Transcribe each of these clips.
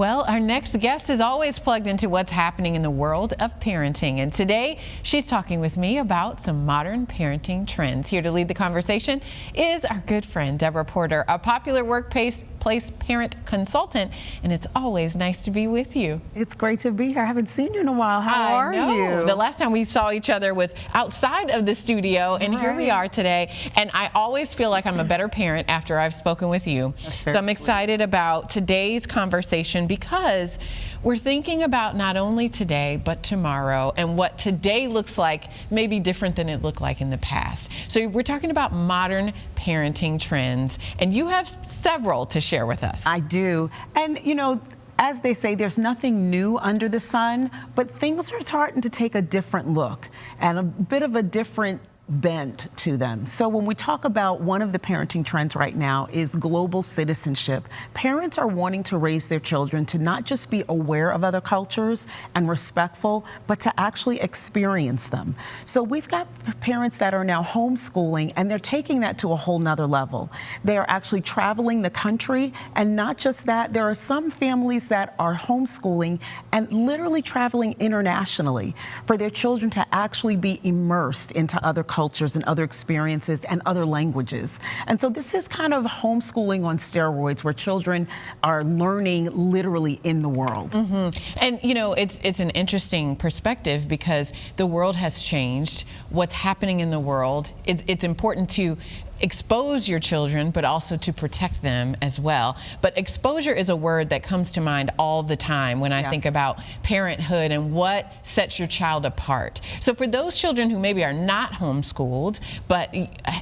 Well, our next guest is always plugged into what's happening in the world of parenting. And today she's talking with me about some modern parenting trends. Here to lead the conversation is our good friend, Deborah Porter, a popular workplace parent consultant. And it's always nice to be with you. It's great to be here. I haven't seen you in a while. How are you? The last time we saw each other was outside of the studio, and here we are today. And I always feel like I'm a better parent after I've spoken with you. So I'm excited about today's conversation because we're thinking about not only today, but tomorrow, and what today looks like may be different than it looked like in the past. So we're talking about modern parenting trends, and you have several to share with us. I do. And, you know, as they say, there's nothing new under the sun, but things are starting to take a different look and a bit of a different bent to them. So when we talk about one of the parenting trends right now is global citizenship. Parents are wanting to raise their children to not just be aware of other cultures and respectful, but to actually experience them. So we've got parents that are now homeschooling, and they're taking that to a whole nother level. They are actually traveling the country, and not just that, there are some families that are homeschooling and literally traveling internationally for their children to actually be immersed into other cultures and other experiences and other languages. And so this is kind of homeschooling on steroids, where children are learning literally in the world. And you know, it's an interesting perspective because the world has changed. What's happening in the world, it's important to expose your children, but also to protect them as well. But exposure is a word that comes to mind all the time when I think about parenthood and what sets your child apart. So for those children who maybe are not homeschooled, but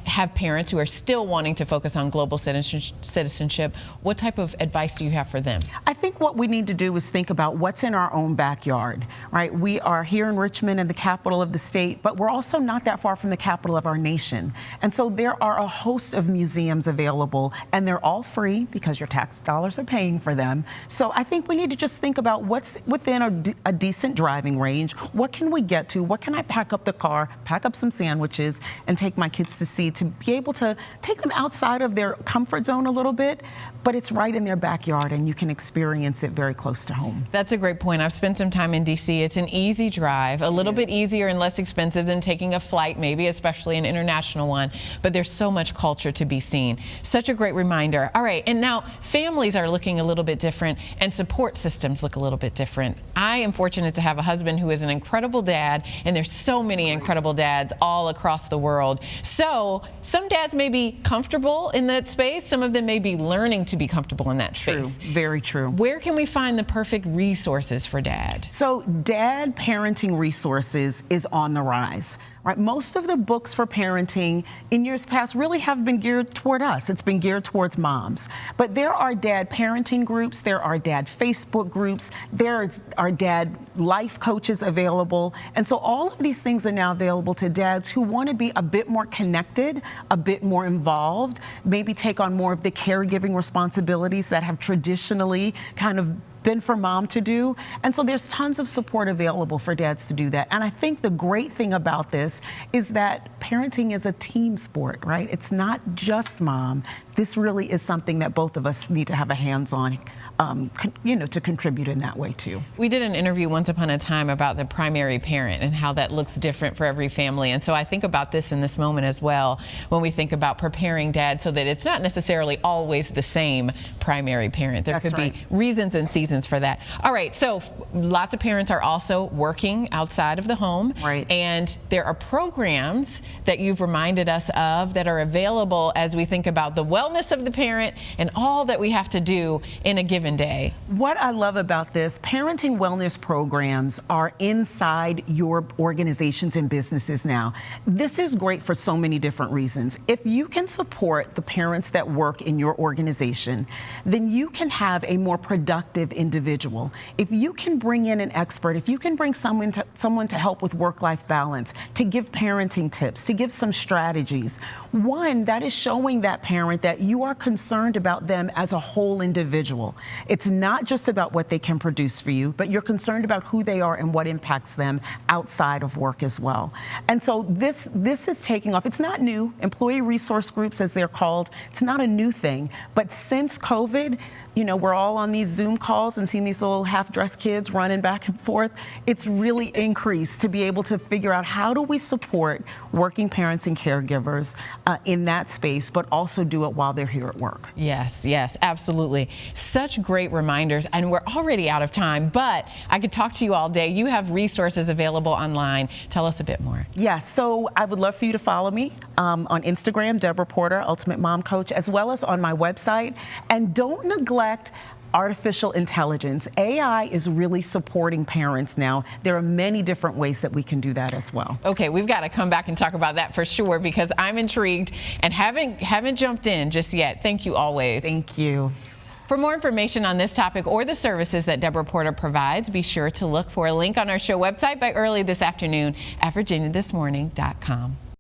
have parents who are still wanting to focus on global citizenship, what type of advice do you have for them? I think what we need to do is think about what's in our own backyard, right? We are here in Richmond, in the capital of the state, but we're also not that far from the capital of our nation. And so there are a host of museums available, and they're all free because your tax dollars are paying for them. So I think we need to just think about what's within a decent driving range. What can we get to? What can I pack up the car, pack up some sandwiches, and take my kids to see, to be able to take them outside of their comfort zone a little bit, but it's right in their backyard and you can experience it very close to home. That's a great point. I've spent some time in DC. It's an easy drive, a little bit easier and less expensive than taking a flight, maybe, especially an international one, but there's so much culture to be seen. Such a great reminder. All right, and now families are looking a little bit different and support systems look a little bit different. I am fortunate to have a husband who is an incredible dad, and there's so many incredible dads all across the world. So some dads may be comfortable in that space, some of them may be learning to be comfortable in that space. Very true. Where can we find the perfect resources for dad? So dad parenting resources is on the rise. Right, most of the books for parenting in years past really have been geared toward us. It's been geared towards moms. But there are dad parenting groups, there are dad Facebook groups, there are dad life coaches available. And so all of these things are now available to dads who want to be a bit more connected, a bit more involved, maybe take on more of the caregiving responsibilities that have traditionally kind of been for mom to do. And so there's tons of support available for dads to do that. And I think the great thing about this is that parenting is a team sport, right? It's not just mom. This really is something that both of us need to have a hands-on, to contribute in that way too. We did an interview once upon a time about the primary parent and how that looks different for every family. And so I think about this in this moment as well, when we think about preparing dad so that it's not necessarily always the same primary parent. There could be reasons and seasons for that. All right, so lots of parents are also working outside of the home. Right. And there are programs that you've reminded us of that are available as we think about the wellness of the parent and all that we have to do in a given day. What I love about this, parenting wellness programs are inside your organizations and businesses now. This is great for so many different reasons. If you can support the parents that work in your organization, then you can have a more productive individual. If you can bring in an expert, if you can bring someone to help with work-life balance, to give parenting tips, to give some strategies, one, that is showing that parent that you are concerned about them as a whole individual. It's not just about what they can produce for you, but you're concerned about who they are and what impacts them outside of work as well. And so this is taking off. It's not new. Employee resource groups, as they're called, it's not a new thing. But since COVID, COVID, you know, we're all on these Zoom calls and seeing these little half-dressed kids running back and forth. It's really increased to be able to figure out how do we support working parents and caregivers in that space, but also do it while they're here at work. Yes, yes, absolutely. Such great reminders, and we're already out of time, but I could talk to you all day. You have resources available online. Tell us a bit more. Yes, so I would love for you to follow me on Instagram, Deborah Porter, Ultimate Mom Coach, as well as on my website. And don't neglect artificial intelligence. AI is really supporting parents now. There are many different ways that we can do that as well. Okay, we've got to come back and talk about that for sure, because I'm intrigued and haven't jumped in just yet. Thank you always. Thank you. For more information on this topic or the services that Deborah Porter provides, be sure to look for a link on our show website by early this afternoon at virginiathismorning.com.